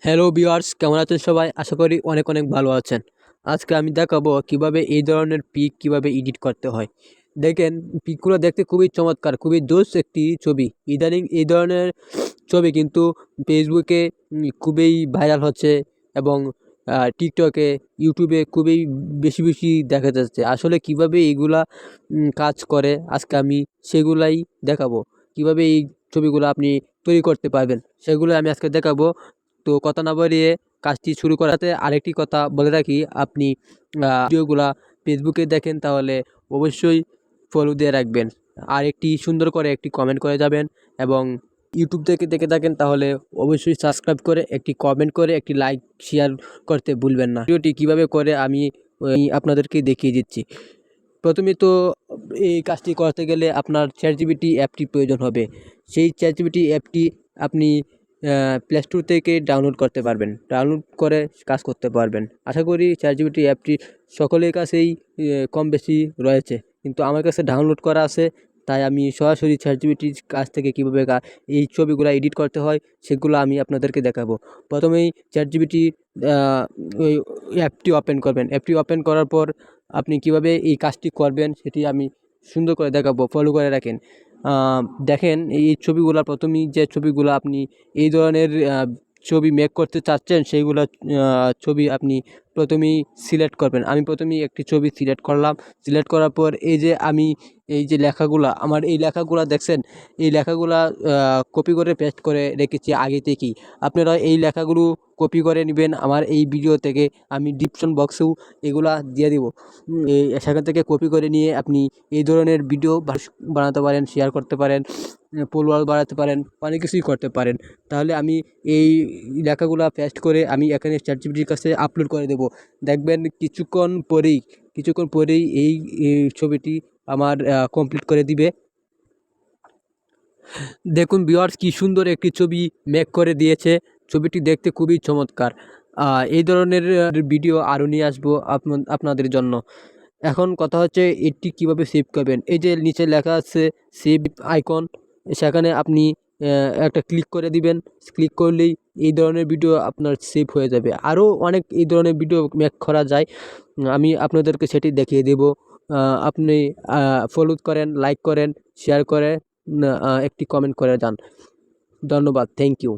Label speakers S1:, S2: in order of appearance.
S1: Hello viewers, কেমন আছেন সবাই? আশা করি অনেক অনেক ভালো আছেন। আজকে আমি দেখাবো কিভাবে এই ধরনের পিক কিভাবে এডিট করতে হয়। দেখেন, পিকগুলো দেখতে খুবই চমৎকার, খুবই জোস একটি ছবি। ইদানিং এই ধরনের ছবি কিন্তু ফেসবুকে খুবই ভাইরাল হচ্ছে এবং টিকটকে, ইউটিউবে খুবই বেশি বেশি দেখা যাচ্ছে। আসলে কিভাবে এইগুলা কাজ করে আজকে আমি সেগুলাই দেখাবো। কিভাবে এই ছবিগুলো আপনি তৈরি করতে পারবেন সেগুলো আমি আজকে দেখাবো। তো কথা না বাড়িয়ে কাজটি শুরু করাতে আরেকটি কথা বলে রাখি, আপনি ভিডিওগুলা ফেসবুকে দেখেন তাহলে অবশ্যই ফলো দিয়ে রাখবেন। আর একটি সুন্দর করে একটি কমেন্ট করে যাবেন, এবং ইউটিউব থেকে দেখে থাকেন তাহলে অবশ্যই সাবস্ক্রাইব করে একটি কমেন্ট করে একটি লাইক শেয়ার করতে ভুলবেন না। ভিডিওটি কীভাবে করে আমি আপনাদেরকে দেখিয়ে দিচ্ছি। প্রথমে তো এই কাজটি করতে গেলে আপনার চ্যাটজিপিটি অ্যাপটি প্রয়োজন হবে। সেই চ্যাটজিপিটি অ্যাপটি আপনি প্লে স্টোর থেকে ডাউনলোড করতে পারবেন। ডাউনলোড করে কাজ করতে পারবেন। আশা করি চ্যাটজিপিটি অ্যাপটি সকলের কাছেই কম বেশি রয়েছে, কিন্তু আমার কাছে ডাউনলোড করা আছে। তাই আমি সরাসরি চ্যাটজিপিটির কাছ থেকে কীভাবে এই ছবিগুলো এডিট করতে হয় সেগুলো আমি আপনাদেরকে দেখাবো। প্রথমেই চ্যাটজিপিটি ওই অ্যাপটি ওপেন করবেন। অ্যাপটি ওপেন করার পর আপনি কিভাবে এই কাজটি করবেন সেটি আমি সুন্দর করে দেখাবো, ফলো করে রাখেন। দেখেন, এই ছবিগুলা প্রথমেই যে ছবিগুলো আপনি এই ধরনের ছবি মেক করতে চাচ্ছেন সেইগুলো ছবি আপনি প্রথমেই সিলেক্ট করবেন। আমি প্রথমেই একটি ছবি সিলেক্ট করলাম। সিলেক্ট করার পর এই যে আমি এই যে লেখাগুলা, আমার এই লেখাগুলা দেখছেন, এই লেখাগুলা কপি করে পেস্ট করে রেখেছি আগে থেকেই। আপনারা এই লেখাগুলো কপি করে নেবেন আমার এই ভিডিও থেকে। আমি ডিসক্রিপশন বক্সেও এগুলা দিয়ে দিব। সেখান থেকে কপি করে নিয়ে আপনি এই ধরনের ভিডিও বানাতে পারেন, শেয়ার করতে পারেন, ফলোয়ার বাড়াতে পারেন, অনেক কিছুই করতে পারেন। তাহলে আমি এই লেখাগুলা পেস্ট করে আমি এখানে চ্যাটজিপিটির কাছে আপলোড করে দেব। দেখবেন কিছুক্ষণ পরেই এই ছবিটি আমার কমপ্লিট করে দিবে। দেখুন ভিউয়ার্স, কি সুন্দর একটি ছবি মেক করে দিয়েছে। ছবিটি দেখতে খুবই চমৎকার। এই ধরনের ভিডিও আরও নিয়ে আসবো আপনাদের জন্য। এখন কথা হচ্ছে এটি কিভাবে সেভ করবেন। এই যে নিচে লেখা আছে সেভ আইকন, সেখানে আপনি একটা ক্লিক করে দিবেন। ক্লিক করলেই এই ধরনের ভিডিও আপনার সেভ হয়ে যাবে। আরও অনেক এই ধরনের ভিডিও মেক করা যায়, আমি আপনাদেরকে সেটি দেখিয়ে দেব। আপনি ফলো করেন, লাইক করেন, শেয়ার করে একটি কমেন্ট করে যান। ধন্যবাদ, থ্যাংক ইউ।